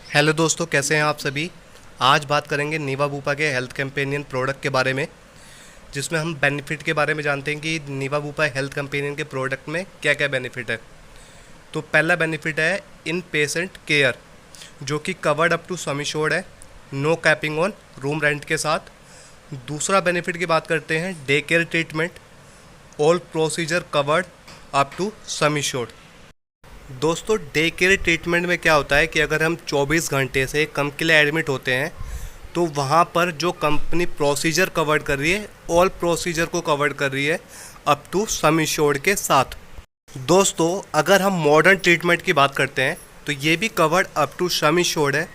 Hello दोस्तों, कैसे हैं आप सभी। आज बात करेंगे नीवा बूपा के हेल्थ कंपेनियन प्रोडक्ट के बारे में, जिसमें हम बेनिफिट के बारे में जानते हैं कि नीवा बूपा हेल्थ कंपेनियन के प्रोडक्ट में क्या क्या बेनिफिट है। तो पहला बेनिफिट है इन पेशेंट केयर, जो कि covered up to sum assured है, no capping on room rent के साथ। दूसरा बेनिफिट की बात करते हैं day care treatment, all procedure covered up to sum assured. दोस्तों, डे केयर ट्रीटमेंट में क्या होता है कि अगर हम 24 घंटे से कम के लिए एडमिट होते हैं तो वहाँ पर जो कंपनी प्रोसीजर कवर कर रही है, ऑल प्रोसीजर को कवर कर रही है अप टू सम एश्योर्ड के साथ। दोस्तों, अगर हम मॉडर्न ट्रीटमेंट की बात करते हैं तो ये भी covered up to sum assured है,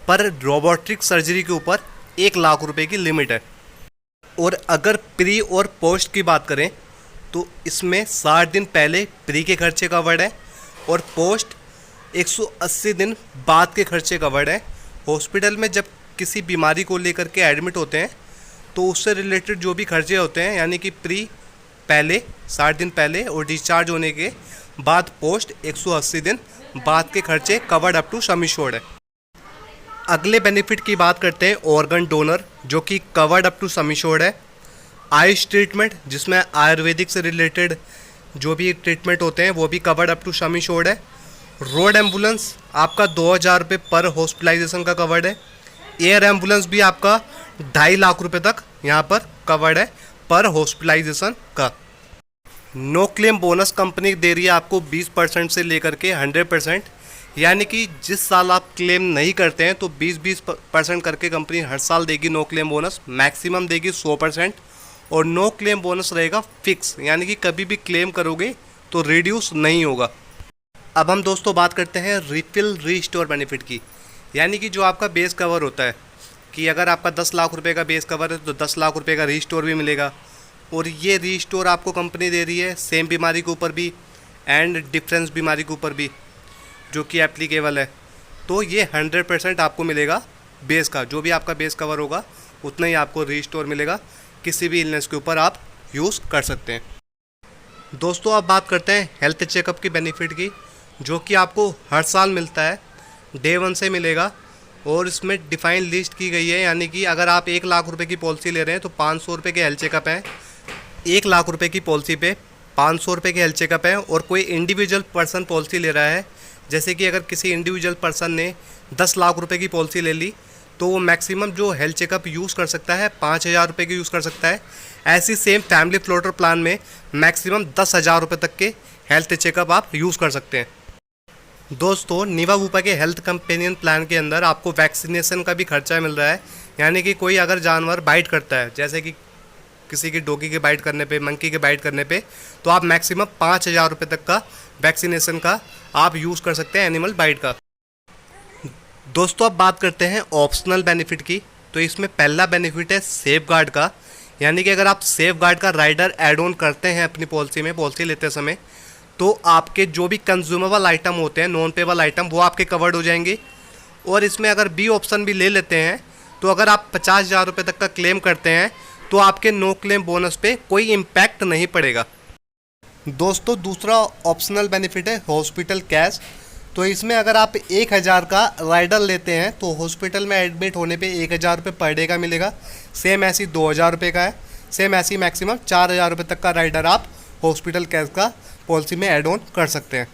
पर रोबोटिक सर्जरी के ऊपर 1 लाख रुपए की लिमिट है। और अगर प्री और पोस्ट की बात करें तो इसमें 60 दिन पहले प्री के खर्चे कवर्ड है और पोस्ट 180 दिन बाद के खर्चे कवर्ड है। हॉस्पिटल में जब किसी बीमारी को लेकर के एडमिट होते हैं तो उससे रिलेटेड जो भी खर्चे होते हैं, यानी कि प्री पहले 60 दिन पहले और डिस्चार्ज होने के बाद पोस्ट 180 दिन बाद के खर्चे covered up to sum assured है। अगले बेनिफिट की बात करते हैं ऑर्गन डोनर, जो कि covered up to sum assured है। आयुष ट्रीटमेंट, जिसमें आयुर्वेदिक से रिलेटेड जो भी ट्रीटमेंट होते हैं वो भी covered up to sum assured है। रोड एम्बुलेंस आपका 2000 रुपये पर हॉस्पिटलाइजेशन का कवर्ड है। एयर एम्बुलेंस भी आपका 2.5 लाख रुपये तक यहाँ पर कवर्ड है पर हॉस्पिटलाइजेशन का। नो क्लेम बोनस कंपनी दे रही है आपको 20% से लेकर के 100%, यानी कि जिस साल आप क्लेम नहीं करते हैं तो 20% करके कंपनी हर साल देगी नो क्लेम बोनस। मैक्सिमम देगी 100% और नो क्लेम बोनस रहेगा फिक्स, यानी कि कभी भी क्लेम करोगे तो रिड्यूस नहीं होगा। अब हम दोस्तों बात करते हैं रिफिल रीस्टोर बेनिफिट की, यानी कि जो आपका बेस कवर होता है कि अगर आपका 10 लाख रुपए का बेस कवर है तो 10 लाख रुपए का रीस्टोर भी मिलेगा। और ये रीस्टोर आपको कंपनी दे रही है सेम बीमारी के ऊपर भी एंड डिफरेंस बीमारी के ऊपर भी, जो कि एप्लीकेबल है। तो ये 100% आपको मिलेगा बेस का, जो भी आपका बेस कवर होगा उतना ही आपको रीस्टोर मिलेगा। किसी भी इलनेस के ऊपर आप यूज़ कर सकते हैं। दोस्तों, अब बात करते हैं हेल्थ चेकअप की बेनिफिट की, जो कि आपको हर साल मिलता है, डे 1 से मिलेगा। और इसमें डिफाइन लिस्ट की गई है, यानी कि अगर आप 1 लाख रुपए की पॉलिसी ले रहे हैं तो 500 रुपये के हेल्थ चेकअप हैं। 1 लाख रुपए की पॉलिसी पे 500 रुपये के हेल्थ चेकअप है। और कोई इंडिविजुअल पर्सन पॉलिसी ले रहा है, जैसे कि अगर किसी इंडिविजुअल पर्सन ने 10 लाख रुपए की पॉलिसी ले ली तो वो मैक्सिमम जो हेल्थ चेकअप यूज़ कर सकता है 5000 रुपये की यूज़ कर सकता है। ऐसी सेम फैमिली फ्लोटर प्लान में मैक्सिमम 10,000 रुपये तक के हेल्थ चेकअप आप यूज़ कर सकते हैं। दोस्तों, नीवा बूपा के हेल्थ कंपेनियन प्लान के अंदर आपको वैक्सीनेशन का भी खर्चा मिल रहा है, यानी कि कोई अगर जानवर बाइट करता है, जैसे कि किसी की डॉगी के बाइट करने पे, मंकी के बाइट करने पे, तो आप मैक्सिमम 5000 रुपये तक का वैक्सीनेशन का आप यूज़ कर सकते हैं एनिमल बाइट का। दोस्तों, अब बात करते हैं ऑप्शनल बेनिफिट की। तो इसमें पहला बेनिफिट है सेफ गार्ड का, यानी कि अगर आप सेफ गार्ड का राइडर एड ऑन करते हैं अपनी पॉलिसी में, पॉलिसी लेते समय, तो आपके जो भी कंज्यूमेबल आइटम होते हैं, नॉन पेबल आइटम, वो आपके कवर्ड हो जाएंगे। और इसमें अगर बी ऑप्शन भी ले लेते हैं तो अगर आप 50,000 रुपये तक का क्लेम करते हैं तो आपके नो क्लेम बोनस पे कोई इम्पैक्ट नहीं पड़ेगा। दोस्तों, दूसरा ऑप्शनल बेनिफिट है हॉस्पिटल कैश। तो इसमें अगर आप 1000 का राइडर लेते हैं तो हॉस्पिटल में एडमिट होने पे 1000 रुपये पर डे का मिलेगा। सेम ऐसी 2000 रुपये का है। सेम ऐसी मैक्सिमम 4000 रुपये तक का राइडर आप हॉस्पिटल कैश का पॉलिसी में ऐड ऑन कर सकते हैं।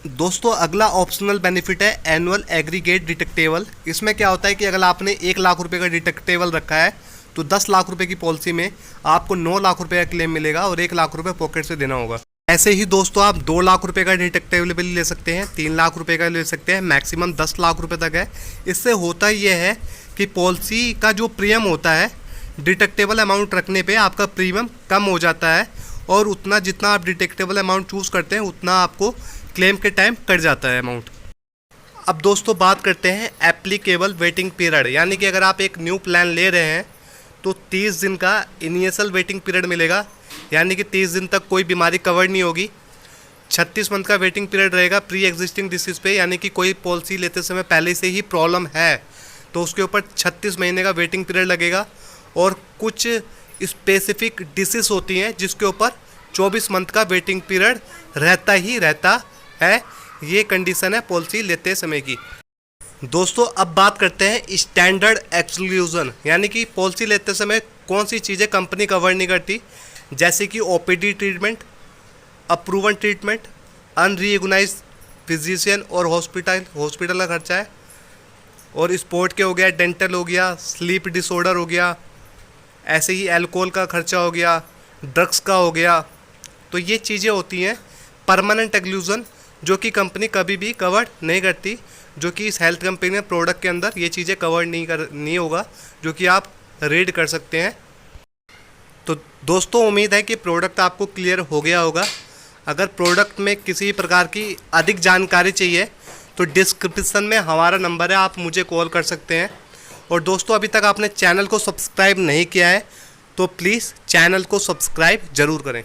दोस्तों, अगला ऑप्शनल बेनिफिट है एनुअल एग्रीगेट डिटेक्टेबल। इसमें क्या होता है कि अगर आपने 1 लाख रुपये का डिटेक्टेबल रखा है तो 10 लाख रुपये की पॉलिसी में आपको 9 लाख रुपये का क्लेम मिलेगा और 1 लाख रुपये पॉकेट से देना होगा। ऐसे ही दोस्तों, आप 2 लाख रुपए का डिटेक्टेबल भी ले सकते हैं, 3 लाख रुपए का ले सकते हैं, मैक्सिमम 10 लाख रुपए तक है। इससे होता ये है कि पॉलिसी का जो प्रीमियम होता है, डिटेक्टेबल अमाउंट रखने पे आपका प्रीमियम कम हो जाता है और उतना जितना आप डिटेक्टेबल अमाउंट चूज़ करते हैं उतना आपको क्लेम के टाइम कट जाता है अमाउंट। अब दोस्तों, बात करते हैं एप्लीकेबल वेटिंग पीरियड, यानी कि अगर आप एक न्यू प्लान ले रहे हैं तो 30 दिन का इनिशियल वेटिंग पीरियड मिलेगा, यानी कि 30 दिन तक कोई बीमारी कवर नहीं होगी। 36 मंथ का वेटिंग पीरियड रहेगा प्री एग्जिस्टिंग डिसीज़ पे, यानी कि कोई पॉलिसी लेते समय पहले से ही प्रॉब्लम है तो उसके ऊपर 36 महीने का वेटिंग पीरियड लगेगा। और कुछ स्पेसिफिक डिसीज़ होती हैं जिसके ऊपर 24 मंथ का वेटिंग पीरियड रहता ही रहता है। ये कंडीशन है पॉलिसी लेते समय की। दोस्तों अब बात करते हैं स्टैंडर्ड एक्सक्लूजन, यानी कि पॉलिसी लेते समय कौन सी चीज़ें कंपनी कवर नहीं करती, जैसे कि OPD treatment, unproven treatment, unrecognised physician और हॉस्पिटल का खर्चा है, और स्पोर्ट के हो गया, डेंटल हो गया, स्लीप डिसऑर्डर हो गया, ऐसे ही अल्कोहल का खर्चा हो गया, ड्रग्स का हो गया। तो ये चीज़ें होती हैं परमानेंट एक्सक्लूजन, जो कि कंपनी कभी भी कवर नहीं करती, जो कि इस हेल्थ कंपनी प्रोडक्ट के अंदर ये चीज़ें कवर नहीं होगा, जो कि आप रीड कर सकते हैं। तो दोस्तों उम्मीद है कि प्रोडक्ट आपको क्लियर हो गया होगा। अगर प्रोडक्ट में किसी प्रकार की अधिक जानकारी चाहिए तो डिस्क्रिप्शन में हमारा नंबर है, आप मुझे कॉल कर सकते हैं। और दोस्तों अभी तक आपने चैनल को सब्सक्राइब नहीं किया है तो प्लीज़ चैनल को सब्सक्राइब ज़रूर करें।